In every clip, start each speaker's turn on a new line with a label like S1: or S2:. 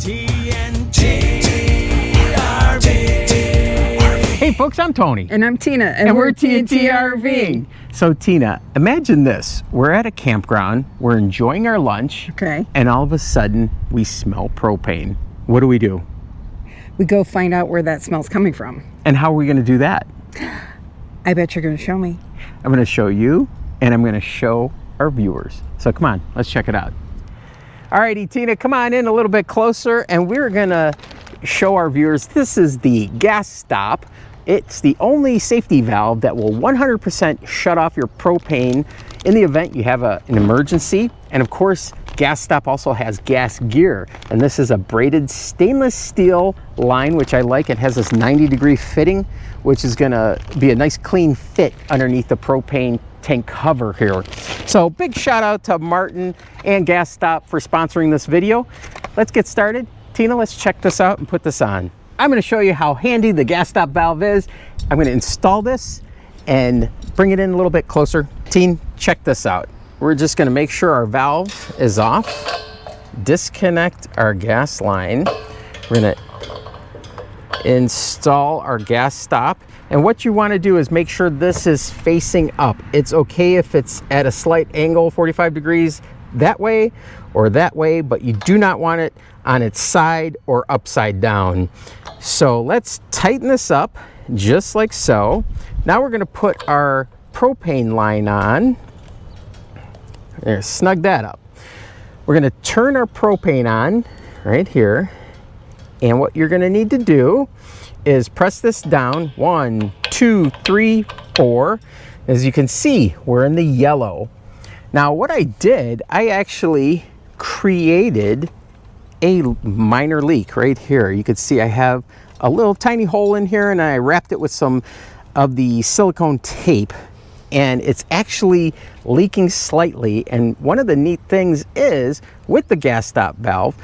S1: Hey folks, I'm Tony.
S2: And I'm Tina.
S1: And we're TNT RVing. So Tina, imagine this. We're at a campground, we're enjoying our lunch,
S2: Okay.
S1: and all of a sudden we smell propane. What do?
S2: We go find out where that smell's coming from.
S1: And how are we gonna do that?
S2: I bet you're gonna show me.
S1: I'm gonna show you, and I'm gonna show our viewers. So come on, let's check it out. Alrighty, Tina, come on in a little bit closer, and we're gonna show our viewers, this is the GasStop. It's the only safety valve that will 100% shut off your propane in the event you have an emergency. And of course, GasStop also has gas gear. And this is a braided stainless steel line, which I like. It has this 90-degree fitting, which is gonna be a nice clean fit underneath the propane tank cover here. So big shout out to Martin and GasStop for sponsoring this video. Let's get started. Tina, let's check this out and put this on. I'm going to show you how handy the GasStop valve is. I'm going to install this and bring it in a little bit closer. Teen, check this out. We're just going to make sure our valve is off, disconnect our gas line. We're going to install our GasStop. And what you want to do is make sure this is facing up. It's okay if it's at a slight angle, 45 degrees that way or that way, but you do not want it on its side or upside down. So let's tighten this up just like so. Now we're going to put our propane line on. There, snug that up. We're going to turn our propane on right here. And what you're going to need to do is press this down. 1, 2, 3, 4. As you can see, we're in the yellow. Now what I did, I actually created a minor leak right here. You can see I have a little tiny hole in here, and I wrapped it with some of the silicone tape, and it's actually leaking slightly. And one of the neat things is with the GasStop valve,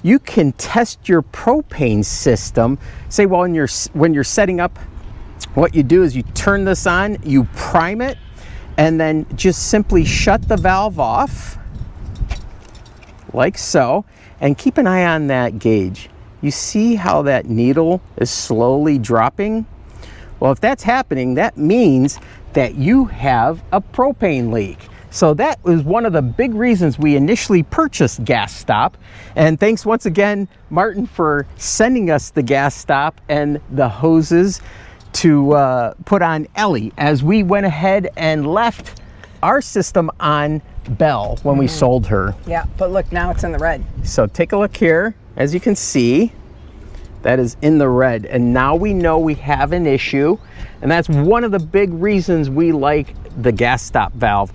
S1: you can test your propane system. Say, well, when you're setting up, what you do is you turn this on, you prime it, and then just simply shut the valve off like so, and keep an eye on that gauge. You see how that needle is slowly dropping? Well, if that's happening, that means that you have a propane leak. So that was one of the big reasons we initially purchased GasStop. And thanks once again, Martin, for sending us the GasStop and the hoses to put on Ellie, as we went ahead and left our system on Bell when we sold her.
S2: Yeah, but look, now it's in the red.
S1: So take a look here. As you can see, that is in the red. And now we know we have an issue. And that's one of the big reasons we like the GasStop valve.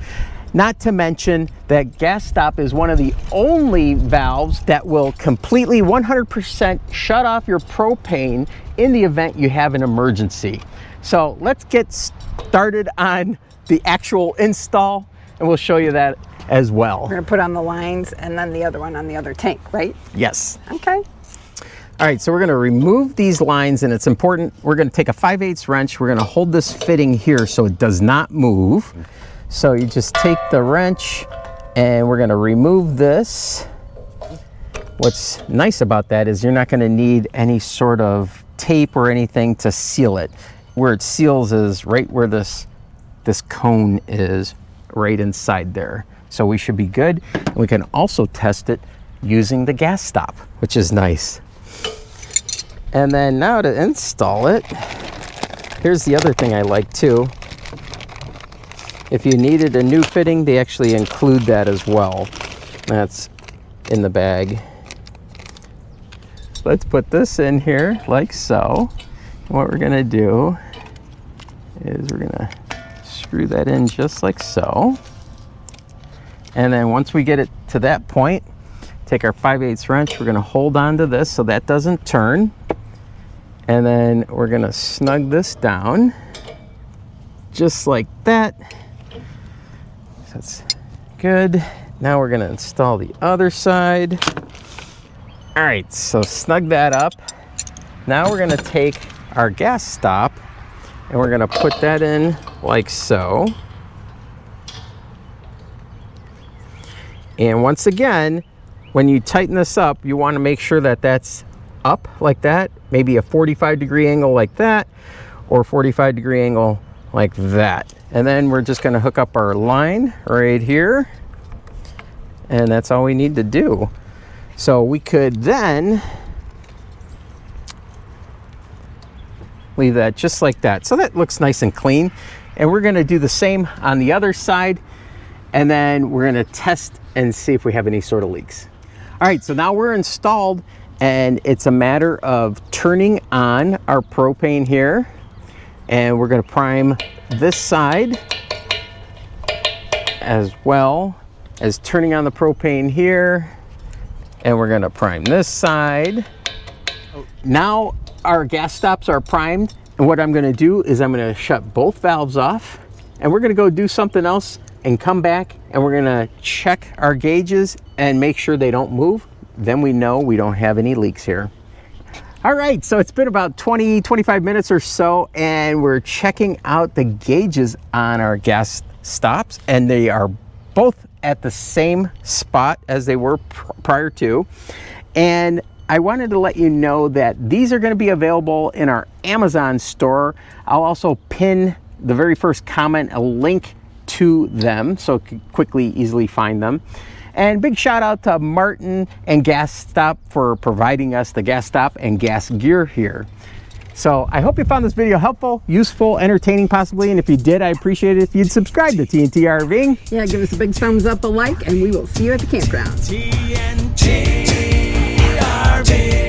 S1: Not to mention that GasStop is one of the only valves that will completely 100% shut off your propane in the event you have an emergency. So let's get started on the actual install, and we'll show you that as well.
S2: We're gonna put on the lines and then the other one on the other tank, right?
S1: Yes.
S2: Okay.
S1: All right, so we're gonna remove these lines, and it's important. We're gonna take a 5/8 wrench. We're gonna hold this fitting here so it does not move. So you just take the wrench and we're gonna remove this. What's nice about that is you're not gonna need any sort of tape or anything to seal it. Where it seals is right where this cone is, right inside there. So we should be good. And we can also test it using the GasStop, which is nice. And then now to install it, here's the other thing I like too. If you needed a new fitting, they actually include that as well. That's in the bag. Let's put this in here like so. What we're gonna do is we're gonna screw that in just like so. And then once we get it to that point, take our 5/8 wrench, we're gonna hold on to this so that doesn't turn. And then we're gonna snug this down just like that. So that's good. Now we're gonna install the other side. All right, so snug that up. Now we're gonna take our GasStop and we're gonna put that in like so. And once again, when you tighten this up, you want to make sure that that's up like that, maybe a 45-degree angle like that, or 45-degree angle like that. And then we're just going to hook up our line right here, and that's all we need to do. So we could then leave that just like that. So that looks nice and clean. And we're going to do the same on the other side, and then we're going to test and see if we have any sort of leaks. All right, so now we're installed, and it's a matter of turning on our propane here, and we're going to prime this side as well as turning on the propane here, and we're going to prime this side. Now our gas stops are primed, and what I'm going to do is I'm going to shut both valves off, and we're going to go do something else and come back, and we're going to check our gauges and make sure they don't move. Then we know we don't have any leaks here. All right, so it's been about 20-25 minutes or so, and we're checking out the gauges on our gas stops, and they are both at the same spot as they were prior to. And I wanted to let you know that these are going to be available in our Amazon store. I'll also pin the very first comment a link to them so you can quickly, easily find them. And big shout out to Martin and GasStop for providing us the GasStop and gas gear here. So I hope you found this video helpful, useful, entertaining possibly, and if you did, I appreciate it if you'd subscribe to TNT RVing.
S2: Yeah, give us a big thumbs up, a like, and we will see you at the campground.
S3: TNT RV.